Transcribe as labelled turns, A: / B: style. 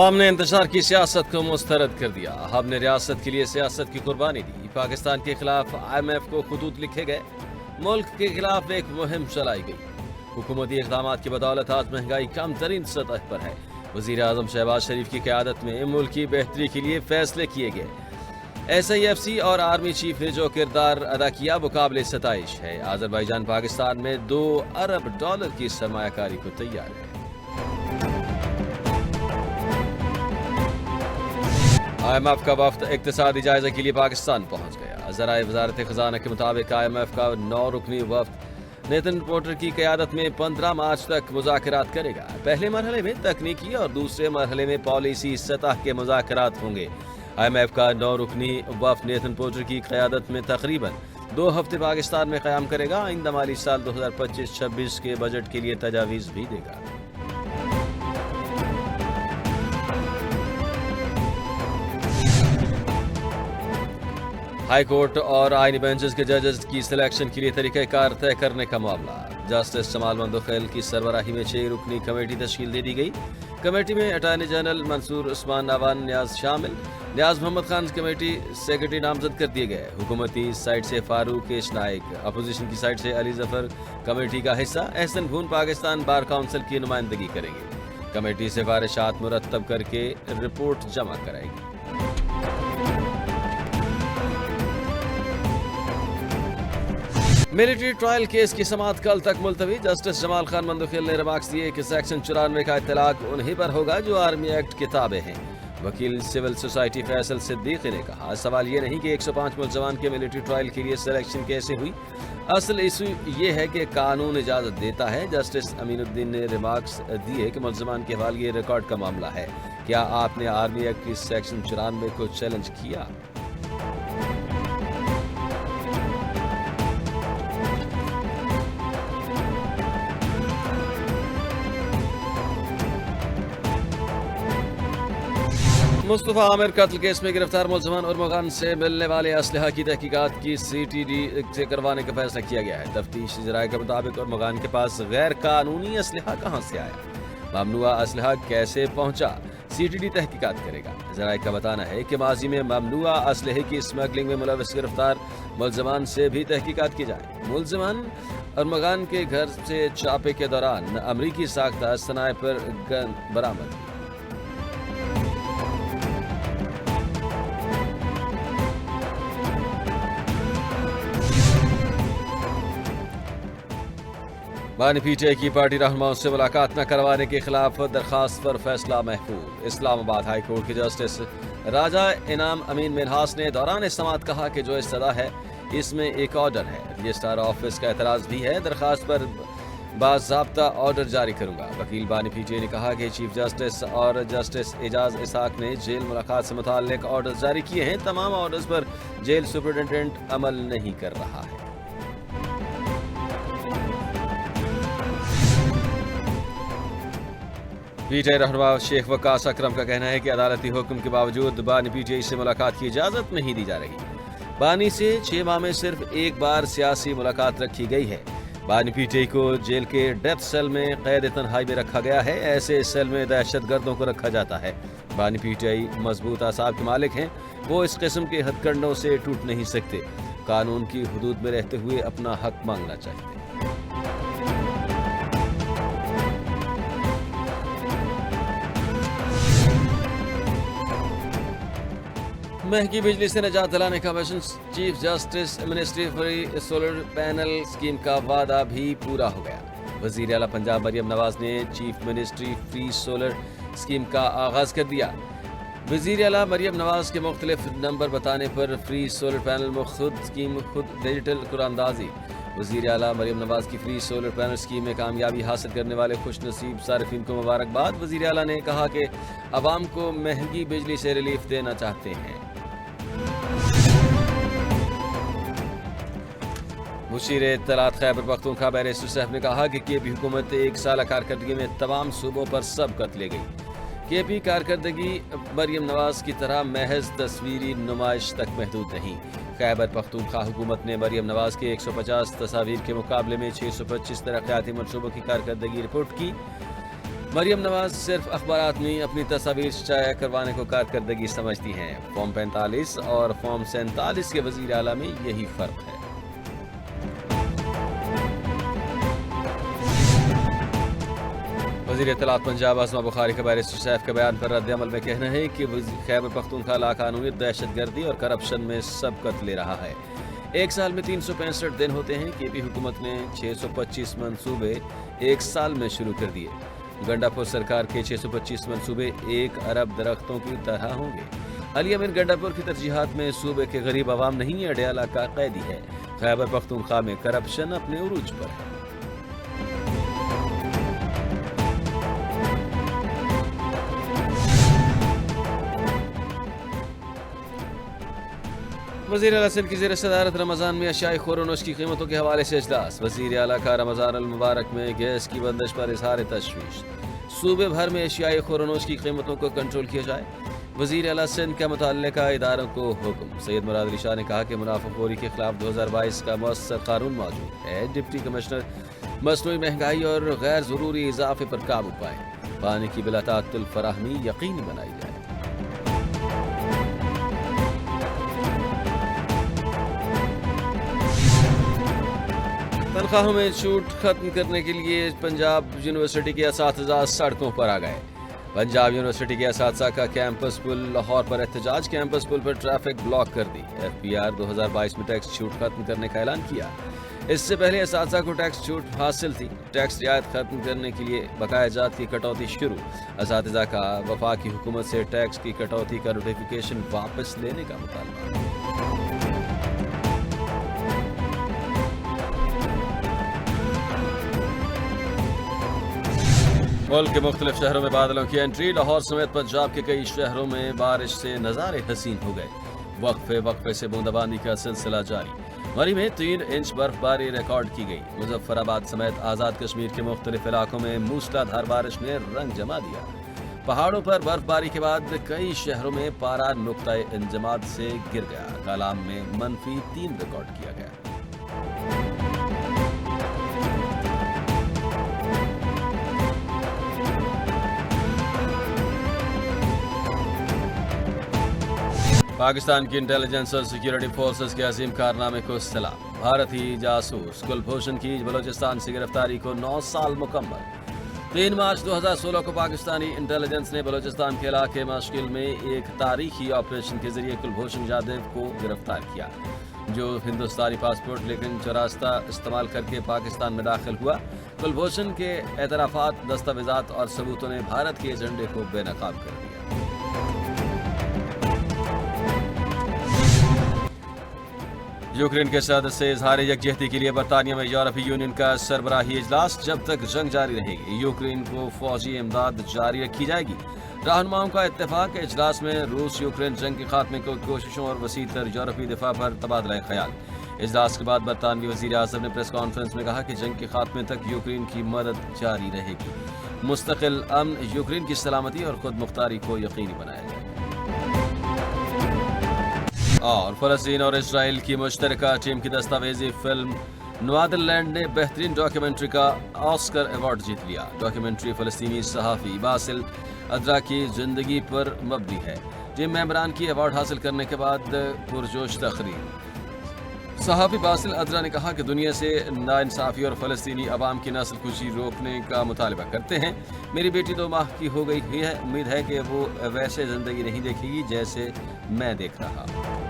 A: अवाम ने इंतजार की सियासत को मुस्तरद कर दिया। हम ने रियासत के लिए सियासत की कुर्बानी दी। पाकिस्तान के खिलाफ IMF को खतूत लिखे गए। मुल्क के खिलाफ एक मुहिम चलाई गई। हुकूमती इक़दामात की बदौलत आज महंगाई कम तरीन सतह पर है। वज़ीर आज़म शहबाज शरीफ की क़यादत में मुल्क की बेहतरी के लिए फैसले किए गए। SIFC और आर्मी चीफ ने जो किरदार अदा किया वो काबिल सताइश है। अज़रबैजान पाकिस्तान में $2 अरब की सरमायाकारी को तैयार है। IMF का वफ्द इक़्तिसादी जायजे के लिए पाकिस्तान पहुंच गया। ज़राए वज़ारत ख़ज़ाना के मुताबिक IMF का 9 रुकनी वफ्द नेथन पोर्टर की क़यादत में 15 मार्च तक मुज़ाकरात करेगा। पहले मरहले में तकनीकी और दूसरे मरहले में पॉलिसी सतह के मुज़ाकरात होंगे। IMF का 9 रुकनी वफ्द नेथन पोर्टर की क़यादत में तकरीबन 2 हफ्ते पाकिस्तान में क़याम करेगा। आइंदा माली साल 2025-26 के बजट के लिए तजावीज़ भी देगा। हाई कोर्ट और आईनी बेंचेस के जजेस की सिलेक्शन के लिए तरीक़ाकार तय करने का मामला। जस्टिस जमाल मंदोखेल की सरबराही में 6 रुकनी कमेटी तश्कील दे दी गई। कमेटी में अटॉर्नी जनरल मंसूर उस्मान नवान न्याज शामिल। न्याज मोहम्मद खान कमेटी सेक्रेटरी नामजद कर दिए गए। हुकूमती साइड से फारूक केश नाइक, अपोजिशन की साइड से अली जफर कमेटी का हिस्सा। एहसन भून पाकिस्तान बार काउंसिल की नुमाइंदगी करेंगे। कमेटी सिफारिशात मुरतब करके रिपोर्ट जमा कराएगी। मिलिट्री ट्रायल केस की समाअत कल तक मुलतवी। जस्टिस जमाल खान मंदोखेल ने रिमार्क्स दिए कि सेक्शन 94 का इत्तलाक उन्हीं पर होगा जो आर्मी एक्ट के ताबे हैं। वकील सिविल सोसाइटी फैसल सिद्दीकी ने कहा, सवाल ये नहीं कि 105 मुलजमान के मिलिट्री ट्रायल के लिए सिलेक्शन कैसे हुई, असल इशू ये है कि कानून इजाज़त देता है। जस्टिस अमीनुद्दीन ने रिमार्क्स दिए कि मुलजमान के हवाले रिकॉर्ड का मामला है। क्या आपने आर्मी एक्ट की सेक्शन 94 को चैलेंज किया? मुस्तफा आमिर कत्ल केस में गिरफ्तार मुलजमान और मुग़ान से मिलने वाले असलहा की तहकीकात की CTD से करवाने का फैसला किया गया है। तफ्तीश ज़राए के मुताबिक और मुग़ान के पास गैर कानूनी असलहा कहाँ से आया, ममनुआ असलहा कैसे पहुँचा, CTD तहकीकात करेगा। ज़राए का बताना है कि माजी में ममनुआ असलहे की स्मगलिंग में मुलविस गिरफ्तार मुलजमान से भी तहकीकात की जाए। मुलजमान और मुग़ान के घर से छापे के दौरान अमरीकी साख्ता स्नाइपर गन बरामद। बानी PTI की पार्टी रहनुमाओं से मुलाकात न करवाने के खिलाफ दरखास्त पर फैसला महफूज। इस्लामाबाद हाई कोर्ट के जस्टिस राजा इनाम अमीन मिनहास ने दौरान समाअत कहा कि जो इस्तदा है इसमें एक ऑर्डर है। रजिस्ट्रार ऑफिस का एतराज़ भी है। दरखास्त पर बाज़ाब्ता ऑर्डर जारी करूंगा। वकील बानी PTI ने कहा कि चीफ जस्टिस और जस्टिस एजाज इसाक ने जेल मुलाकात से मुताल्लिक ऑर्डर जारी किए हैं। तमाम ऑर्डर्स पर जेल सुपरिटेंडेंट अमल नहीं कर रहा है। PTI रहनुमा शेख वकास अकरम का कहना है कि अदालती हुक्म के बावजूद बानी PTI से मुलाकात की इजाज़त नहीं दी जा रही। बानी से 6 माह में सिर्फ एक बार सियासी मुलाकात रखी गई है। बानी PTI को जेल के डेथ सेल में कैद तन्हाई में रखा गया है। ऐसे सेल में दहशत गर्दों को रखा जाता है। बानी PTI मजबूत आसाब के मालिक हैं। वो इस किस्म के हथकंडों से टूट नहीं सकते। कानून की हुदूद में रहते हुए अपना हक मांगना चाहिए। महंगी बिजली से निजात दिलाने का mission. Chief justice ministry free solar panel scheme का वादा भी पूरा हो गया। वज़ीर आला पंजाब मरियम नवाज ने chief ministry free solar scheme का आगाज़ कर दिया। वज़ीर आला मरियम नवाज के मुख्तलिफ नंबर बताने पर फ्री सोलर पैनल में खुद स्कीम खुद डिजिटल कुरानंदाजी। वज़ीर आला मरियम नवाज की फ्री सोलर पैनल स्कीम में कामयाबी हासिल करने वाले खुश नसीब सारिफीन को मुबारकबाद। वज़ीर आला ने कहा कि अवाम को महंगी बिजली से रिलीफ देना चाहते हैं। मुशीर इत्तलात खैबर पख्तूनख्वा बैरिस्टर साहब ने कहा कि KP हुकूमत 1 साल कारकर्दगी में तमाम सूबों पर सबकत ले गई। KP कारकर्दगी मरियम नवाज की तरह महज तस्वीरी नुमाइश तक महदूद नहीं। खैबर पख्तूनख्वा हुकूमत ने मरियम नवाज के 150 तस्वीर के मुकाबले में 625 तरक्याती मनसूबों की कारकर्दगी रिपोर्ट की। مریم نواز صرف اخبارات میں اپنی تصاویر شائع کروانے کو کارکردگی سمجھتی ہیں۔ فارم 45 اور فارم 47 کے وزیر اعلیٰ میں یہی فرق ہے۔ وزیر اطلاعات پنجاب اسما بخاری کا بیرسٹر سیف کے بیان پر رد عمل میں کہنا ہے کہ خیبر پختونخوا لاقانونیت، دہشت گردی اور کرپشن میں سبقت لے رہا ہے۔ ایک سال میں 365 دن ہوتے ہیں۔ کے پی حکومت نے 625 منصوبے ایک سال میں شروع کر دیے۔ گنڈا پور سرکار کے 625 منصوبے 1 ارب درختوں کی طرح ہوں گے۔ علی امین گنڈا پور کی ترجیحات میں صوبے کے غریب عوام نہیں، اڈیالہ کا قیدی ہے۔ خیبر پختونخوا میں کرپشن اپنے عروج پر ہے۔ وزیر اعلیٰ سندھ کی زیر صدارت رمضان میں اشیاء خور و نوش کی قیمتوں کے حوالے سے اجلاس۔ وزیر اعلیٰ کا رمضان المبارک میں گیس کی بندش پر اظہار تشویش۔ صوبے بھر میں اشیاء خور و نوش کی قیمتوں کو کنٹرول کیا جائے۔ وزیر اعلیٰ سندھ کا متعلقہ اداروں کو حکم۔ سید مراد علی شاہ نے کہا کہ منافع خوری کے خلاف 2022 کا مؤثر قانون موجود ہے۔ ڈپٹی کمشنر مصنوعی مہنگائی اور غیر ضروری اضافے پر قابو پائیں۔ پانی کی بلا تعطل فراہمی یقینی بنائی جائے۔ تنخواہوں میں چھوٹ ختم کرنے کے لیے پنجاب یونیورسٹی کے اساتذہ سڑکوں پر آ گئے۔ پنجاب یونیورسٹی کے اساتذہ کا کیمپس پل لاہور پر احتجاج۔ کیمپس پل پر ٹریفک بلاک کر دی۔ ایف پی آر 2022 میں ٹیکس چھوٹ ختم کرنے کا اعلان کیا۔ اس سے پہلے اساتذہ کو ٹیکس چھوٹ حاصل تھی۔ ٹیکس رعایت ختم کرنے کے لیے بقایا جات کی کٹوتی شروع۔ اساتذہ کا وفاقی حکومت سے ٹیکس کی کٹوتی کا نوٹیفیکیشن واپس لینے کا مطالبہ۔ ملک کے مختلف شہروں میں بادلوں کی انٹری۔ لاہور سمیت پنجاب کے کئی شہروں میں بارش سے نظارے حسین ہو گئے۔ وقفے سے بونداباندی کا سلسلہ جاری۔ مری میں 3 انچ برف باری ریکارڈ کی گئی۔ مظفر آباد سمیت آزاد کشمیر کے مختلف علاقوں میں موسلا دھار بارش نے رنگ جما دیا۔ پہاڑوں پر برف باری کے بعد کئی شہروں میں پارا نقطۂ انجماد سے گر گیا۔ کالام میں -3 ریکارڈ کیا گیا۔ پاکستان کی انٹیلیجنس اور سیکیورٹی فورسز کے عظیم کارنامے کو سلام۔ بھارتی جاسوس کلبھوشن کی بلوچستان سے گرفتاری کو 9 سال مکمل۔ 3 مارچ 2016 کو پاکستانی انٹیلیجنس نے بلوچستان کے علاقے ماشکل میں ایک تاریخی آپریشن کے ذریعے کلبھوشن یادو کو گرفتار کیا، جو ہندوستانی پاسپورٹ لیکن چوراستہ استعمال کر کے پاکستان میں داخل ہوا۔ کلبھوشن کے اعترافات، دستاویزات اور ثبوتوں نے بھارت کے ایجنڈے کو بے نقاب کر دیا۔ یوکرین کے صدر سے اظہار یکجہتی کے لیے برطانیہ میں یورپی یونین کا سربراہی اجلاس۔ جب تک جنگ جاری رہے گی یوکرین کو فوجی امداد جاری رکھی جائے گی۔ رہنماؤں کا اتفاق۔ اجلاس میں روس یوکرین جنگ کے خاتمے کی کوششوں اور وسیع تر یورپی دفاع پر تبادلہ خیال۔ اجلاس کے بعد برطانوی وزیر اعظم نے پریس کانفرنس میں کہا کہ جنگ کے خاتمے تک یوکرین کی مدد جاری رہے گی۔ مستقل امن، یوکرین کی سلامتی اور خود مختاری کو یقینی بنایا جائے۔ اور فلسطین اور اسرائیل کی مشترکہ ٹیم کی دستاویزی فلم نوادرلینڈ نے بہترین ڈاکیومنٹری کا آسکر ایوارڈ جیت لیا۔ ڈاکیومنٹری فلسطینی صحافی باسل ادرا کی زندگی پر مبنی ہے۔ ٹیم ممبران کی ایوارڈ حاصل کرنے کے بعد پرجوش تقریر۔ صحافی باسل ادرا نے کہا کہ دنیا سے ناانصافی اور فلسطینی عوام کی نسل کشی روکنے کا مطالبہ کرتے ہیں۔ میری بیٹی 2 ماہ کی ہو گئی ہے۔ امید ہے کہ وہ ویسے زندگی نہیں دیکھے گی جیسے میں دیکھ رہا ہوں۔